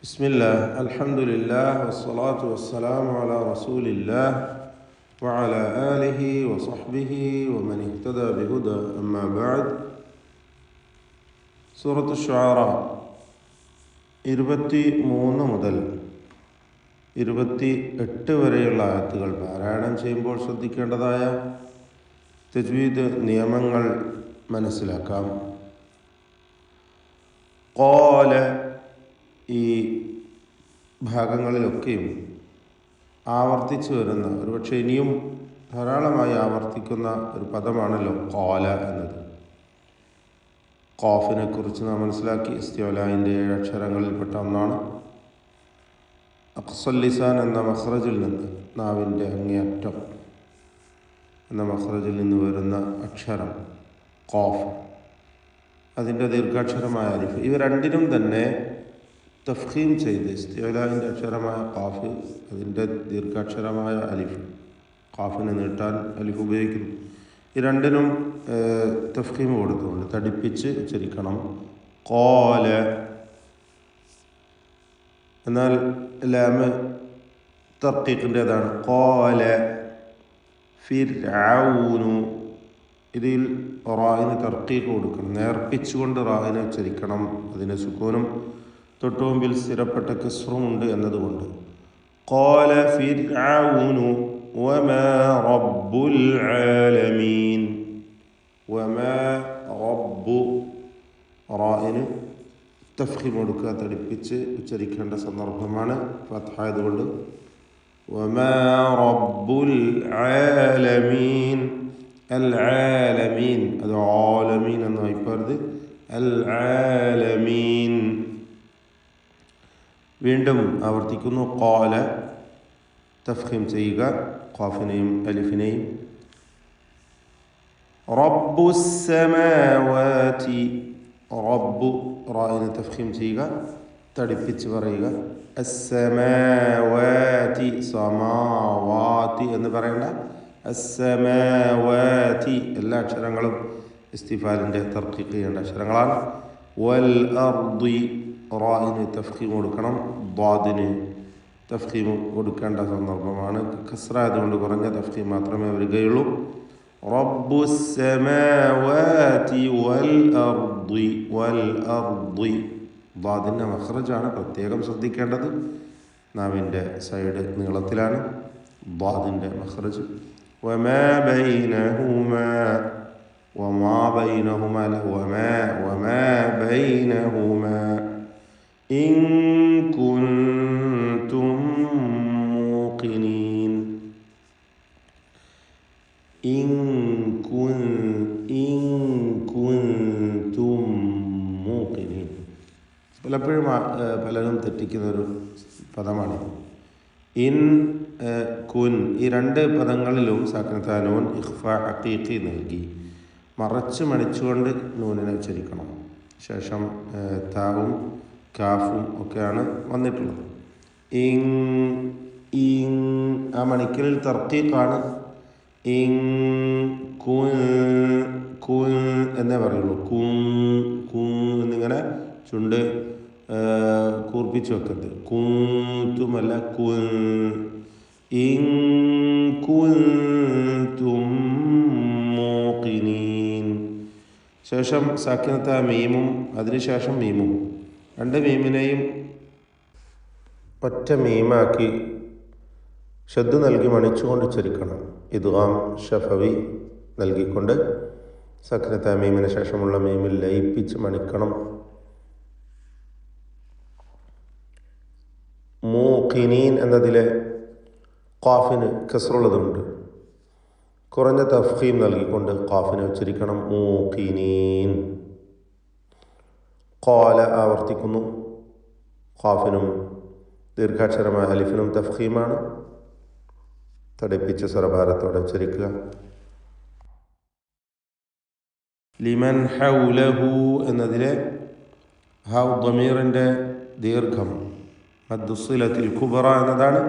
بسم الله الحمد لله والصلاة والسلام على رسول الله وعلى آله وصحبه ومن اهتدى بهدى أما بعد സൂറത്ത് ഷുആറ 23 മുതൽ 28 വരെയുള്ള ആയത്തുകൾ പാരായണം ചെയ്യുമ്പോൾ ശ്രദ്ധിക്കേണ്ടതായ തജ്വീദ് നിയമങ്ങൾ മനസ്സിലാക്കാം. ഖാല ഈ ഭാഗങ്ങളിലൊക്കെയും ആവർത്തിച്ചു വരുന്ന, ഒരുപക്ഷെ ഇനിയും ധാരാളമായി ആവർത്തിക്കുന്ന ഒരു പദമാണല്ലോ ഖാല എന്നത്. ഖാഫിനെ കുറിച്ച് നാം മനസ്സിലാക്കി. ഇസ്തിഅലാഇൻ്റെ 7 അക്ഷരങ്ങളിൽപ്പെട്ട ഒന്നാണ്. അഖ്സൽ ലിസാൻ എന്ന മഖ്റജിൽ നിന്ന്, നാവിൻ്റെ അങ്ങേയറ്റം എന്ന മഖ്റജിൽ നിന്ന് വരുന്ന അക്ഷരം ഖാഫ്, അതിൻ്റെ ദീർഘാക്ഷരമായ അലിഫ്. ഇവ രണ്ടിനും തന്നെ തഫ്ഖീം ചെയ്ത് ഇസ്തിഅലാഇൻ്റെ അക്ഷരമായ ഖാഫ്, അതിൻ്റെ ദീർഘാക്ഷരമായ അലിഫ്, ഖാഫിനെ നീട്ടാൻ അലിഫ് ഉപയോഗിക്കുന്നു. ഈ രണ്ടിനും തഫ്ഖീം കൊടുത്തുകൊണ്ട് തടിപ്പിച്ച് ഉച്ചരിക്കണം. ഖാല. എന്നാൽ ലാമ് തർക്കീഖിൻ്റേതാണ്. ഖാല ഫിർഔനു. ഇതിൽ റായിന് തർക്കീഖ് കൊടുക്കണം, നേർപ്പിച്ചുകൊണ്ട് റായിനെ ഉച്ചരിക്കണം. അതിന് സുക്കൂനും തൊട്ടുമുമ്പിൽ സ്ഥിരപ്പെട്ട കസ്റും ഉണ്ട് എന്നതുകൊണ്ട്. ഖാല ഫിർഔനു വമാ റബ്ബുൽ ആലമീൻ. വമാ റബ്ബു, റായിന് തഫ്ഖീം കൊടുക്കുക, തടിപ്പിച്ച് ഉച്ചരിക്കേണ്ട സന്ദർഭമാണ്. ഫത്ഹായതുകൊണ്ട് വമാ റബ്ബുൽ ആലമീൻ. അൽ ആലമീൻ, അത് ആലമീൻ എന്ന് വായിപ്പരുത്, അൽ ആലമീൻ. വീണ്ടും ആവർത്തിക്കുന്നു. ഖാല തഫ്ഖീം ചെയ്യുക ഖാഫിനെയും അലിഫിനെയും. റബ്ബുസ് സമാവാതി. റബ്ബു, റായിനെ തഫ്ഖീം ചെയ്യുക, തടിപ്പിച്ച് പറയുക. അസ്സമാവാതി, സമാവാതി എന്ന് പറയേണ്ട, അസ്സമാവാതി. എല്ലാ അക്ഷരങ്ങളും ഇസ്തിഫാലിൻ്റെ തർക്കീഖ് ചെയ്യേണ്ട അക്ഷരങ്ങളാണ്. വൽ അർദി, റായിന് തഫ്ഖീം കൊടുക്കണം, ദ്വാദിന് തഫ്ഖീം കൊടുക്കേണ്ട സന്ദർഭമാണ്. കസ്റായതുകൊണ്ട് കുറഞ്ഞ തഫ്ഖീം മാത്രമേ വരികയുള്ളൂ. റബ്ബുസ് സമാവാതി വൽ അർദി. വൽ അർദി, ദ്വാദിൻ്റെ മഖ്റജാണ് പ്രത്യേകം ശ്രദ്ധിക്കേണ്ടത്. നാവിൻ്റെ സൈഡ് നീളത്തിലാണ് ദ്വാദിൻ്റെ മഖ്റജ്. വമാ ബൈനഹുമാ. വമാ ബൈനഹുമാ അല്ല, വമാ ബൈനഹുമാ ഇൻ കുൻതും മൂഖിനീൻ. ഇൻ കുൻതും മൂഖിനീൻ. പലപ്പോഴും പലരും തെറ്റിക്കുന്നൊരു പദമാണ് ഇൻ കുൻ. ഈ രണ്ട് പദങ്ങളിലും സാക്കിനത്താ നൂൻ ഇഖ്ഫാ ഹഖീഖി നൽകി മറച്ച് മണിച്ചുകൊണ്ട് നൂനിനെ ഉച്ചരിക്കണം. ശേഷം താവും കാഫും ഒക്കെയാണ് വന്നിട്ടുള്ളത്. ഇൻ ഇൻ, ആ മണിക്കലിൽ തർക്കീഖാണ്. ഇൻ കുൻ കുൻ എന്നേ പറയുള്ളൂ. കുൻ കുൻ എന്നിങ്ങനെ ചുണ്ട് കൂർപ്പിച്ച് വെക്കരുത്. കുന്തുമല്ല, കുൻ. ഇൻ കുൻതും മൂഖിനീൻ. ശേഷം സാക്കിനത്ത മീമും അതിനുശേഷം മീമും, രണ്ട് മീമിനെയും ഒറ്റ മീമാക്കി ഷദ്ദ് നൽകി മണിച്ചുകൊണ്ട് ഉച്ചരിക്കണം. ഇദ്ഗാം ഷഫവി നൽകിക്കൊണ്ട് സാക്കിനത്ത മീമിന് ശേഷമുള്ള മീമിൽ ലയിപ്പിച്ച് മണിക്കണം. മൂഖിനീൻ എന്നതിലെ ഖാഫിന് കസ്റുള്ളതുണ്ട്. കുറഞ്ഞ തഫ്ഖീം നൽകിക്കൊണ്ട് ഖാഫിനെ ഉച്ചരിക്കണം. മൂഖിനീൻ. ഖാല ആവർത്തിക്കുന്നു. ഖാഫിനും ദീർഘാക്ഷരമായ അലിഫിനും തഫ്ഖീമാണ്. തടിപ്പിച്ച സ്വരഭാരത്തോടെ ഉച്ചരിക്കുക. ലിമൻ ഹൗലഹു എന്നതിലെ ഹൗ ദ്വമീറിൻ്റെ ദീർഘം മദ്ദുസ്സിലത്തിൽ കുബറ എന്നതാണ്.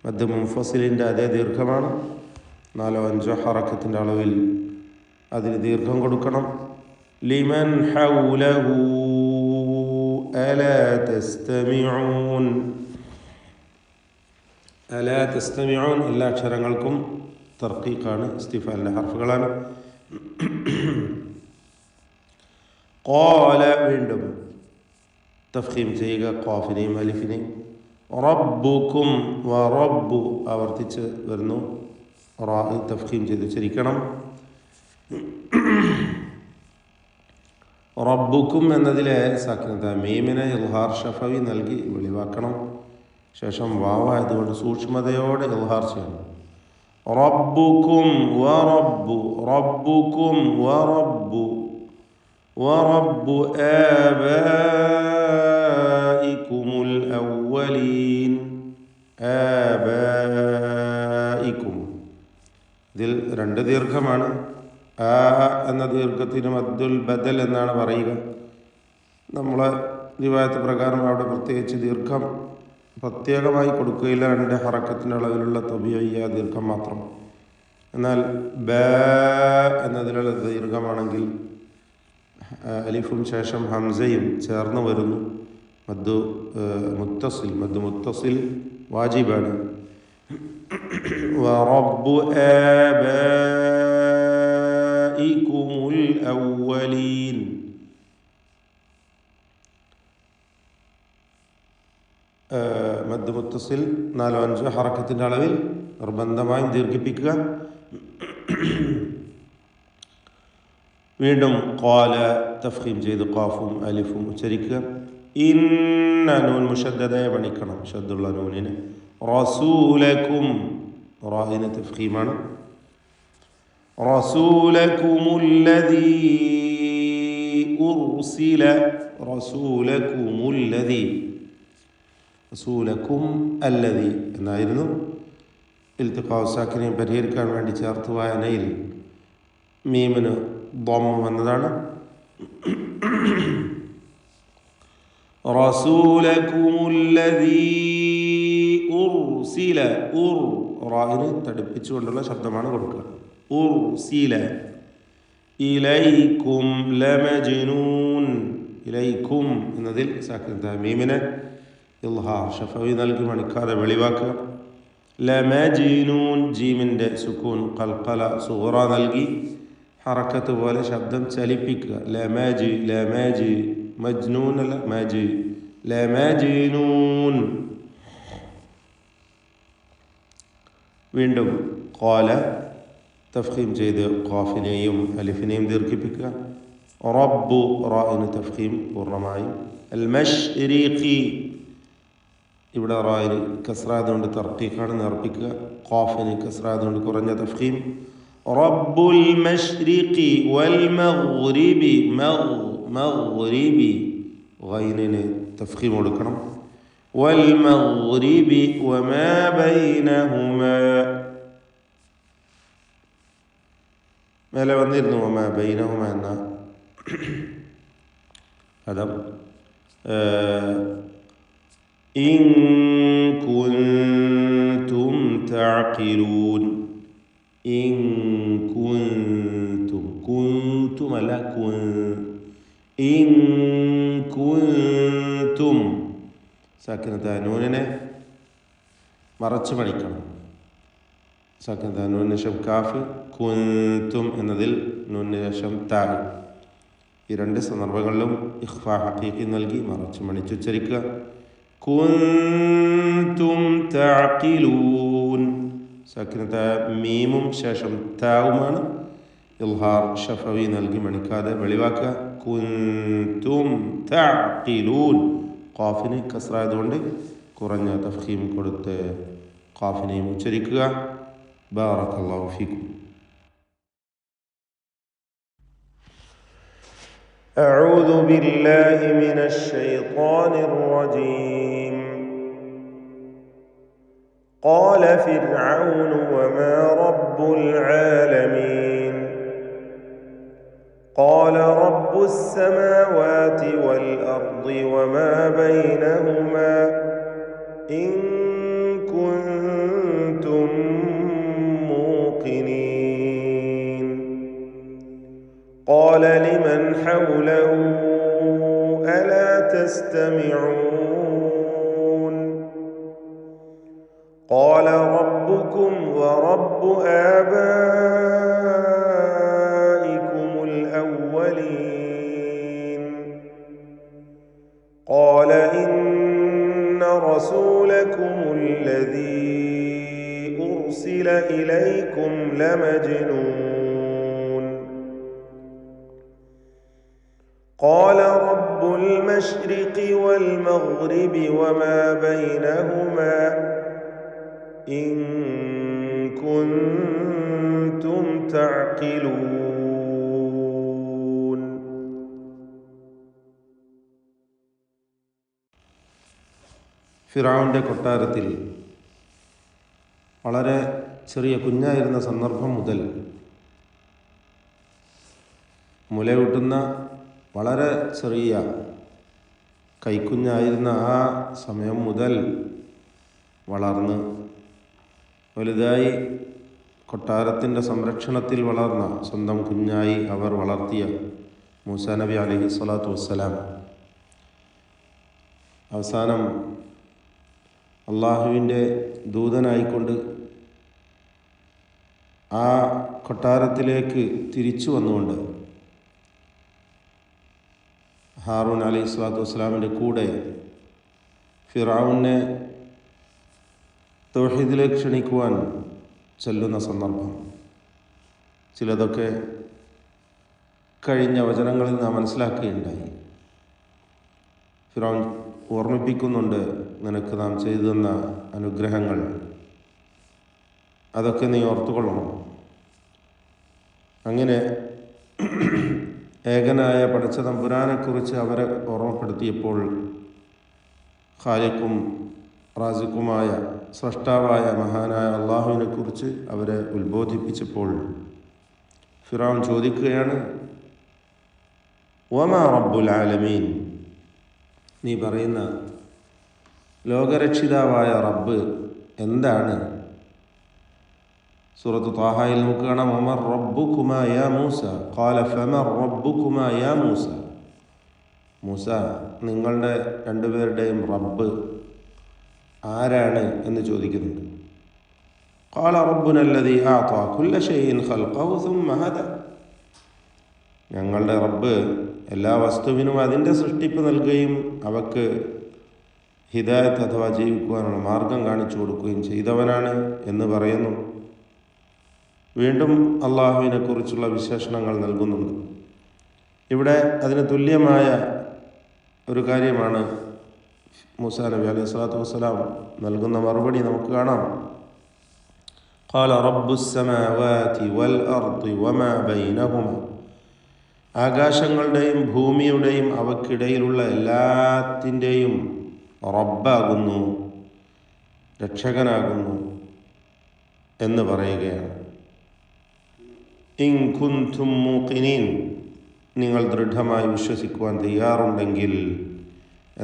മദ് മുൻഫസിലിൻ്റെ അതേ ദീർഘമാണ്. 4-5 ഹറക്കത്തിൻ്റെ അളവിൽ അതിന് ദീർഘം കൊടുക്കണം. ലിമൻ ഹൗലഹു ألا تستمعون ألا تستمعون എല്ലാ അക്ഷരങ്ങൾക്കും തർക്കീഖാണ്, ഇസ്തിഫാലിൻ്റെ ഹർഫുകളാണ്. ഖാല വീണ്ടും തഫ്ഖീം ചെയ്യുക ഖാഫിനെയും അലിഫിനെയും. റബ്ബുക്കും വറബ്ബു ആവർത്തിച്ച് വരുന്നു. റാ തഫ്ഖീം ചെയ്ത് ഉച്ചരിക്കണം. റബ്ബുക്കും എന്നതിലെ സാക്കിനത മീമിനെ ഇൽഹാർ ഷഫവി നൽകി വെളിവാക്കണം. ശേഷം വാവായതുകൊണ്ട് സൂക്ഷ്മതയോടെ ഇൽഹാർ ചെയ്യണം. റബ്ബുക്കും വറബ്ബു റബ്ബുക്കും വറബ്ബു വറബ്ബു ആബായിക്കുമുൽ അവ്വലീൻ ആബായിക്കും. ഇതിൽ രണ്ട് ദീർഘമാണ്. ആ എന്ന ദീർഘത്തിന് മദ്ദുൽ ബദൽ എന്നാണ് പറയുക. നമ്മളെ റിവായത്ത് പ്രകാരം അവിടെ പ്രത്യേകിച്ച് ദീർഘം പ്രത്യേകമായി കൊടുക്കുകയില്ല. രണ്ട് ഹറക്കത്തിൻ്റെ അളവിലുള്ള തബീഇയ ദീർഘം മാത്രം. എന്നാൽ ബ എന്നതിലുള്ള ദീർഘമാണെങ്കിൽ അലിഫും ശേഷം ഹംസയും ചേർന്ന് വരുന്നു. മദ്ദു മുത്തസിൽ വാജിബാണ്. വറബ്ബു ആബായിക്കുമുൽ അവ്വലീൻ. മദ്ദ് മുത്തസിൽ 4-5 ഹറക്കത്തിൻ്റെ അളവിൽ നിർബന്ധമായും ദീർഘിപ്പിക്കുക. വീണ്ടും ഖാല തഫ്ഖീം ചെയ്ത് ഖാഫും അലിഫും ഉച്ചരിക്കുക. ഇന്ന നൂൻ മുഷദ്ദദയെ പണിക്കണം, ഷദ്ദുള്ള നൂനിന്. റസൂലക്കും റാഹിന് തഫ്ഖീമാണ്. റസൂലക്കുമുല്ലദീ ഉർസില റസൂലക്കുമുല്ലദീ റസൂലക്കും അല്ലദീ എന്നായിരുന്നു. ഇൽത്തിഖാ സാക്കിനെ പരിഹരിക്കാൻ വേണ്ടി ചേർത്ത് വായനയിൽ മീമിന് ضم വന്നതാണ്. റസൂലക്കുമുല്ലദീ ഉർസില റാഹിന് തടുപ്പിച്ചുകൊണ്ടുള്ള ശബ്ദമാണ് കൊടുക്കുക. ഉർസില ഇലൈക്കും ലമജ്നൂൻ. ഇലൈക്കും എന്നതിൽ സാക്കിന മീമിനെ ഇൽഹാർ ഷഫവി നൽകി മണിക്കാതെ വെളിവാക്കുക. ലമജ്നൂൻ ജീമിൻ്റെ സുക്കൂൻ ഖൽഖല സുഗ്റ നൽകി ഹറക്കത്ത് പോലെ ശബ്ദം ചലിപ്പിക്കുക. ലമജ് ലമജ് മജ്നൂൻ അല്ല മജ് ലമജ്നൂൻ. വീണ്ടും ഖാല തഫ്ഖീം ചെയ്ത് ഖാഫിനെയും അലിഫിനെയും ദീർഘിപ്പിക്കുക. റബ്ബു റാഇന് തഫ്ഖീം പൂർണ്ണമായും. അൽ മശ്രിഖി ഇവിടെ റായിൽ കസ്റായതുകൊണ്ട് തർക്കീഖാണ്, നേർപ്പിക്കുക. ഖാഫിന് കസ്റായതുകൊണ്ട് കുറഞ്ഞ തഫ്ഖീം. റബ്ബുൽ മശ്രിഖി വൽ മഗ്രിബി മഗ്രിബി ഗൈനിന് തഫ്ഖീം കൊടുക്കണം. വൽ മഗ്രിബി വമാ ബൈനഹുമാ മേലെ വന്നിരുന്നു. വമാ ബൈനഹുമാ എന്ന പദം ഇൻ കുൻതും തഅഖിലൂൻ. ഇൻ കുൻതും കുൻതും അല്ല ഇൻ കുൻതും സാക്കിനത നൂനിനെ മറച്ചു പണിക്കണം. സാക്കിനത നൂനിന് ശേഷം കാഫ്, കുൻതും എന്നതിൽ നൂനിന് ശേഷം താ. ഈ രണ്ട് സന്ദർഭങ്ങളിലും ഇഖ്ഫാ ഹഖീഖി നൽകി മറച്ചു മണിച്ചുച്ചരിക്കുക. കുൻതും തഅഖിലൂൻ സാക്കിനത മീമും ശേഷം താവുമാണ്. ഇൽഹാർ ഷഫവി നൽകി മണിക്കാതെ വെളിവാക്കുക. കുൻതും തഅഖിലൂൻ ഖാഫിന് കസ്റായതുകൊണ്ട് കുറഞ്ഞ തഫ്ഖീം കൊടുത്ത് ഖാഫിനെയും ഉച്ചരിക്കുക. ബാറക്കല്ലാഹു ഫീക്കും. أعوذ بالله من الشيطان الرجيم. قال فرعون وما رب العالمين. قال رب السماوات والأرض وما بينهما إن كنتم موقنين. قال لمن حوله ألا تستمعون قال ربكم ورب آبائكم الأولين قال إن رسولكم الذي أرسل إليكم لمجنون قال رب المشرق والمغرب وما بينهما إن كنتم تعقلون. ഫിറഔന്റെ കൊട്ടാരത്തിൽ വളരെ ചെറിയ കുഞ്ഞായിരുന്ന സന്ദർഭം മുതൽ മുലയൂട്ടുന്ന വളരെ ചെറിയ കൈക്കുഞ്ഞായിരുന്ന ആ സമയം മുതൽ വളർന്ന് വലുതായി കൊട്ടാരത്തിൻ്റെ സംരക്ഷണത്തിൽ വളർന്ന സ്വന്തം കുഞ്ഞായി അവർ വളർത്തിയ മൂസാ നബി അലൈഹി സ്വലാത്തു വസ്സലാം അവസാനം അള്ളാഹുവിൻ്റെ ദൂതനായിക്കൊണ്ട് ആ കൊട്ടാരത്തിലേക്ക് തിരിച്ചു വന്നുകൊണ്ട് ഹാറൂൻ അലൈഹി സ്വലാത്തു വസ്സലാമിൻ്റെ കൂടെ ഫിറഔനെ തൗഹീദിലേക്ക് ക്ഷണിക്കുവാൻ ചെല്ലുന്ന സന്ദർഭം ചിലതൊക്കെ കഴിഞ്ഞ വചനങ്ങളിൽ നാം മനസ്സിലാക്കുകയുണ്ടായി. ഫിറഔൻ ഓർമ്മിപ്പിക്കുന്നുണ്ട്, നിനക്ക് നാം ചെയ്തു തന്ന അനുഗ്രഹങ്ങൾ അതൊക്കെ നീ ഓർത്തുകൊള്ളണം. അങ്ങനെ ഏകനായ പടച്ച തമ്പുരാനെക്കുറിച്ച് അവരെ ഓർമ്മപ്പെടുത്തിയപ്പോൾ ഖാലിഖും റാസിഖുമായ സ്രഷ്ടാവായ മഹാനായ അള്ളാഹുവിനെക്കുറിച്ച് അവരെ ഉത്ബോധിപ്പിച്ചപ്പോൾ ഫിറഔൻ ചോദിക്കുകയാണ്, വമാ റബ്ബുൽ ആലമീൻ, നീ പറയുന്ന ലോകരക്ഷിതാവായ റബ്ബ് എന്താണ്? സൂറത്ത് ത്വാഹയിൽ നമുക്ക് കാണാം, വമർ റബ്ബുകുമാ യാ മൂസ ഖാല ഫമർ റബ്ബുകുമാ യാ മൂസ. മൂസ, നിങ്ങളുടെ രണ്ടുപേരുടെയും റബ്ബ് ആരാണ് എന്ന് ചോദിക്കുന്നുണ്ട്. ഖാല റബ്ബുന അല്ലദീ അഅതാ കുല്ല ഷൈഇൻ ഖൽഖഹു സുമ്മ ഹദാ. ഞങ്ങളുടെ റബ്ബ് എല്ലാ വസ്തുവിനും അതിൻ്റെ സൃഷ്ടിപ്പ് നൽകുകയും അവക്ക് ഹിദായത്ത് അഥവാ ജീവിക്കുവാനുള്ള മാർഗം കാണിച്ചു കൊടുക്കുകയും ചെയ്തവനാണ് എന്ന് പറയുന്നു. വീണ്ടും അള്ളാഹുവിനെ കുറിച്ചുള്ള വിശേഷണങ്ങൾ നൽകുന്നുണ്ട്. ഇവിടെ അതിന് തുല്യമായ ഒരു കാര്യമാണ് മൂസാ നബി അലൈഹി സ്വലാത്തു വസ്സലാം നൽകുന്ന മറുപടി നമുക്ക് കാണാം. ഖാല റബ്ബുസ് സമാവാതി വൽ അർദി വമാ ബൈനഹുമ. ആകാശങ്ങളുടെയും ഭൂമിയുടെയും അവക്കിടയിലുള്ള എല്ലാത്തിൻ്റെയും റബ്ബാകുന്നു, രക്ഷകനാകുന്നു എന്ന് പറയുകയാണ്. ഇൻ കുൻതും മൂഖിനീൻ, നിങ്ങൾ ദൃഢമായി വിശ്വസിക്കുവാൻ തയ്യാറുണ്ടെങ്കിൽ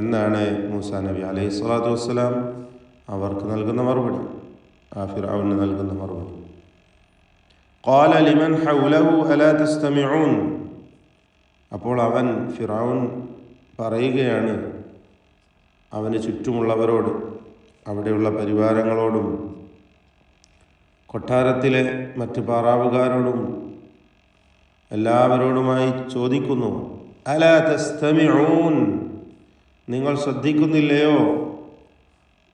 എന്നാണ് മൂസാ നബി അലൈഹി സ്വലാത്തു വസ്സലാം അവർക്ക് നൽകുന്ന മറുപടി, ആ ഫിറഔന് നൽകുന്ന മറുപടി. ഖാല ലിമൻ ഹൗലഹു അലാ തസ്തമിഊൻ. അപ്പോൾ അവൻ ഫിറഔൻ പറയുകയാണ് അവന് ചുറ്റുമുള്ളവരോട്, അവിടെയുള്ള പരിവാരങ്ങളോടും കൊട്ടാരത്തിലെ മറ്റ് പാറാവുകാരോടും എല്ലാവരോടുമായി ചോദിക്കുന്നു, അലാ തസ്തമിഊൻ, നിങ്ങൾ ശ്രദ്ധിക്കുന്നില്ലയോ,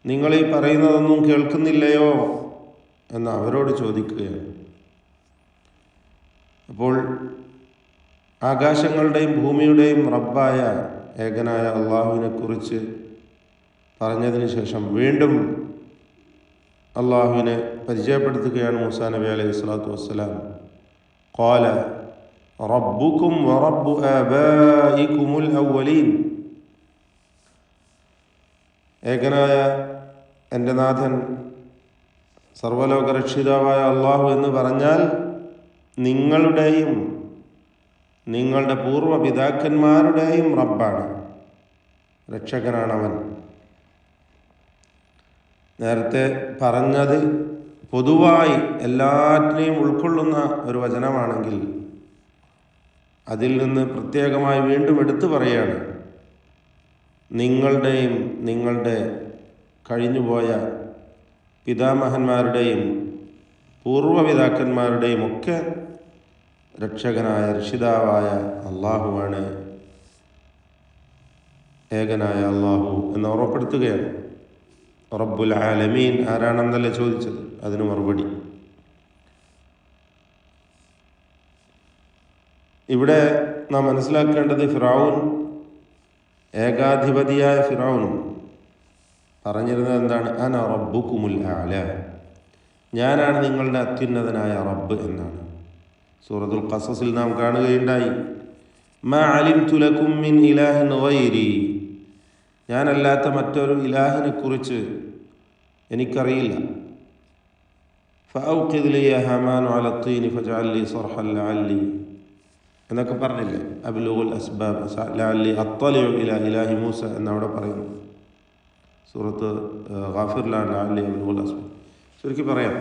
നിങ്ങൾ ഈ പറയുന്നതൊന്നും കേൾക്കുന്നില്ലയോ എന്ന് അവരോട് ചോദിക്കുകയാണ്. അപ്പോൾ ആകാശങ്ങളുടെയും ഭൂമിയുടെയും റബ്ബായ ഏകനായ അള്ളാഹുവിനെക്കുറിച്ച് പറഞ്ഞതിന് ശേഷം വീണ്ടും അള്ളാഹുവിനെ പരിചയപ്പെടുത്തുകയാണ് മൂസാ നബി അലൈഹി സ്വലാത്തു വസ്സലാം. ഖാല റബ്ബുക്കും വറബ്ബു ആബായിക്കുമുൽ അവ്വലീൻ. ഏകനായ എൻ്റെ നാഥൻ സർവലോകരക്ഷിതാവായ അള്ളാഹു എന്ന് പറഞ്ഞാൽ നിങ്ങളുടെയും നിങ്ങളുടെ പൂർവ്വപിതാക്കന്മാരുടെയും റബ്ബാണ്, രക്ഷകനാണവൻ. നേരത്തെ പറഞ്ഞത് പൊതുവായി എല്ലാറ്റിനെയും ഉൾക്കൊള്ളുന്ന ഒരു വചനമാണെങ്കിൽ അതിൽ നിന്ന് പ്രത്യേകമായി വീണ്ടും എടുത്തു പറയുകയാണ്, നിങ്ങളുടെയും നിങ്ങളുടെ കഴിഞ്ഞുപോയ പിതാമഹന്മാരുടെയും പൂർവ്വപിതാക്കന്മാരുടെയും ഒക്കെ രക്ഷകനായ രക്ഷിതാവായ അള്ളാഹുവാണ്, ഏകനായ അള്ളാഹു എന്ന് ഓർമ്മപ്പെടുത്തുകയാണ്. റബ്ബുൽ ആലമീൻ ആരാണെന്നല്ലേ ചോദിച്ചത്, അതിന് മറുപടി. ഇവിടെ നാം മനസ്സിലാക്കേണ്ടത്, ഫിറഔൻ, ഏകാധിപതിയായ ഫിറഔനും പറഞ്ഞിരുന്നത് എന്താണ്? അന റബ്ബുക്കുമുൽ അഅല, ഞാനാണ് നിങ്ങളുടെ അത്യുന്നതനായ റബ്ബ് എന്നാണ്. സൂറത്തുൽ ഖസസിൽ നാം കാണുകയുണ്ടായി, മാ അലിംതു ലക്കും മിൻ ഇലാഹിൻ ഗൈരി, ഞാനല്ലാത്ത മറ്റൊരു ഇലാഹിനെ കുറിച്ച് എനിക്കറിയില്ല. ഫഔഖിദ് ലി യാ ഹമാനു അല ത്തീനി ഫജഅൽ ലി സർഹൻ ലഅല്ലി എന്നൊക്കെ പറഞ്ഞില്ലേ? അബ്ലുഗുൽ അസ്ബാബ് ലഅല്ലി അത്തലിഉ ഇലാ ഇലാഹി മൂസ എന്നവിടെ പറയുന്നു. സൂറത്ത് ഗാഫിറിലാണ് ലഅല്ലി അബ്ലുഗുൽ അസ്ബാബ്. ചുരുക്കി പറയാം,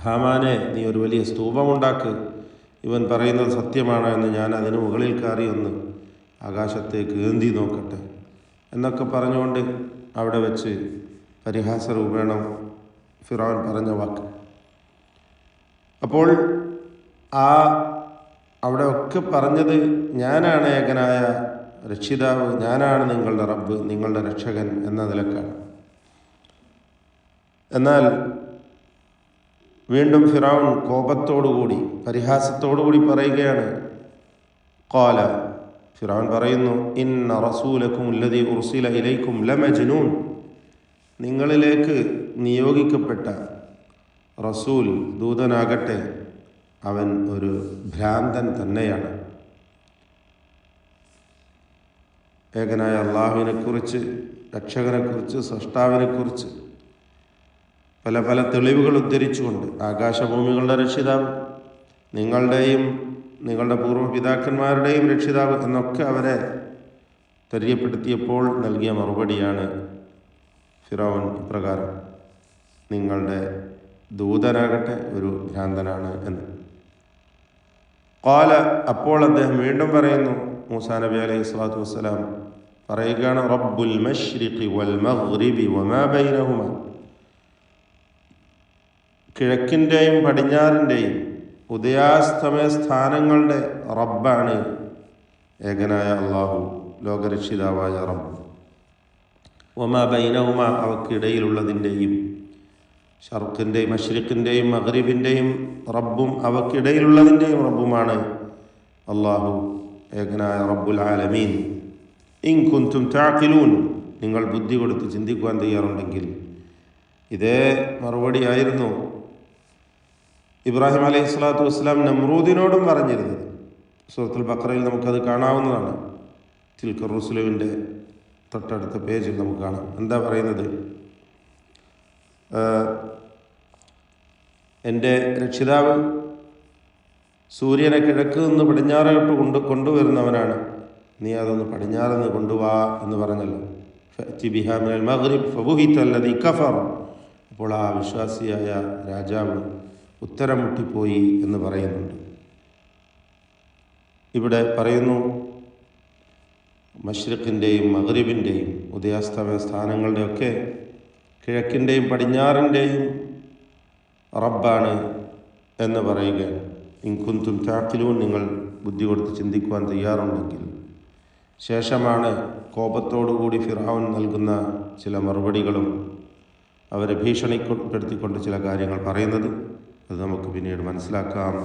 ഹാമാനെ, നീ ഒരു വലിയ സ്തൂപമുണ്ടാക്ക്, ഇവൻ പറയുന്നത് സത്യമാണ് എന്ന് ഞാൻ അതിന് മുകളിൽ കയറി ഒന്ന് ആകാശത്തേക്ക് ഏന്തി നോക്കട്ടെ എന്നൊക്കെ പറഞ്ഞുകൊണ്ട് അവിടെ വെച്ച് പരിഹാസരൂപേണ ഫിറഔൻ പറഞ്ഞ വാക്ക്. അപ്പോൾ അവിടെ ഒക്കെ പറഞ്ഞത് ഞാനാണ് ഏകനായ രക്ഷിതാവ്, ഞാനാണ് നിങ്ങളുടെ റബ്ബ്, നിങ്ങളുടെ രക്ഷകൻ എന്ന നിലക്കാണ്. എന്നാൽ വീണ്ടും ഫിറഔൻ കോപത്തോടുകൂടി പരിഹാസത്തോടുകൂടി പറയുകയാണ്. ഖാല, ഫിറഔൻ പറയുന്നു, ഇന്ന റസൂലക്കും അല്ലദീ ഉർസില ഇലൈക്കും ലമജ്നൂൻ, നിങ്ങളിലേക്ക് നിയോഗിക്കപ്പെട്ട റസൂൽ, ദൂതനാകട്ടെ, അവൻ ഒരു ഭ്രാന്തൻ തന്നെയാണ്. ഏകനായ അള്ളാഹുവിനെക്കുറിച്ച്, രക്ഷകനെക്കുറിച്ച്, സ്രഷ്ടാവിനെക്കുറിച്ച് പല പല തെളിവുകൾ ഉദ്ധരിച്ചുകൊണ്ട്, ആകാശഭൂമികളുടെ രക്ഷിതാവ്, നിങ്ങളുടെയും നിങ്ങളുടെ പൂർവ്വപിതാക്കന്മാരുടെയും രക്ഷിതാവ് എന്നൊക്കെ അവരെ തെര്യപ്പെടുത്തിയപ്പോൾ നൽകിയ മറുപടിയാണ് ഫിറഔൻ ഇപ്രകാരം, നിങ്ങളുടെ ദൂതനാകട്ടെ ഒരു ഭ്രാന്തനാണ് എന്ന്. ഖാല, അപ്പോൾ അദ്ദേഹം വീണ്ടും പറയുന്നു, മൂസാ നബി അലൈഹി സ്വലാത്തു വസ്സലാം പറയുകയാണ്, റബ്ബുൽ മശ്രിഖി വൽ മഗ്രിബി വമാ ബൈനഹുമാ, കിഴക്കിൻ്റെയും പടിഞ്ഞാറിൻ്റെയും ഉദയാസ്തമയ സ്ഥാനങ്ങളുടെ റബ്ബാണ് ഏകനായ അള്ളാഹു, ലോകരക്ഷിതാവായ റബ്ബ്. വമാ ബൈനഹുമ, അവക്കിടയിലുള്ളതിൻ്റെയും, ഷർഖിൻ്റെയും മശ്രിഖിൻ്റെയും മഗ്രിബിൻ്റെയും റബ്ബും അവക്കിടയിലുള്ളതിൻ്റെയും റബ്ബുമാണ് അള്ളാഹു, ഏകനായ റബ്ബുൽ ആലമീൻ. ഇൻ കുൻതും തഅഖിലൂൻ, നിങ്ങൾ ബുദ്ധി കൊടുത്ത് ചിന്തിക്കുവാൻ തയ്യാറുണ്ടെങ്കിൽ. ഇതേ മറുപടിയായിരുന്നു ഇബ്രാഹിം അലൈഹി സ്വലാത്തു വസ്സലാം നമ്രൂദിനോടും പറഞ്ഞിരുന്നത്. സൂറത്തുൽ ബഖറയിൽ നമുക്കത് കാണാവുന്നതാണ്. തിൽക റുസുലുവിൻ്റെ തൊട്ടടുത്ത പേജിൽ നമുക്ക് കാണാം. എന്താ പറയുന്നത്? എൻ്റെ രക്ഷിതാവ് സൂര്യനെ കിഴക്ക് നിന്ന് പടിഞ്ഞാറോട്ട് കൊണ്ടുവരുന്നവനാണ്, നീ അതൊന്ന് പടിഞ്ഞാറ് നിന്ന് കൊണ്ടുവാ എന്ന് പറഞ്ഞല്ലോ. ഫഅതി ബിഹാ മിനൽ മഗ്രിബ് ഫബുഹിത അല്ലദീ കഫർ, അപ്പോൾ ആ വിശ്വാസിയായ രാജാവ് ഉത്തരം മുട്ടിപ്പോയി എന്ന് പറയുന്നുണ്ട്. ഇവിടെ പറയുന്നു, മശ്രിഖിൻ്റെയും മഗ്രിബിൻ്റെയും ഉദയാസ്തമയ സ്ഥാനങ്ങളുടെയൊക്കെ കിഴക്കിൻ്റെയും പടിഞ്ഞാറിൻ്റെയും റബ്ബാണ് എന്ന് പറയുകയാണ്. ഇൻ കുൻതും തഅഖിലൂൻ, നിങ്ങൾ ബുദ്ധി കൊടുത്ത് ചിന്തിക്കുവാൻ തയ്യാറുണ്ടെങ്കിൽ. ശേഷമാണ് കോപത്തോടുകൂടി ഫിറഔൻ നൽകുന്ന ചില മറുപടികളും അവരെ ഭീഷണിപ്പെടുത്തിക്കൊണ്ട് ചില കാര്യങ്ങൾ പറയുന്നത്. അത് നമുക്ക് പിന്നീട് മനസ്സിലാക്കാം.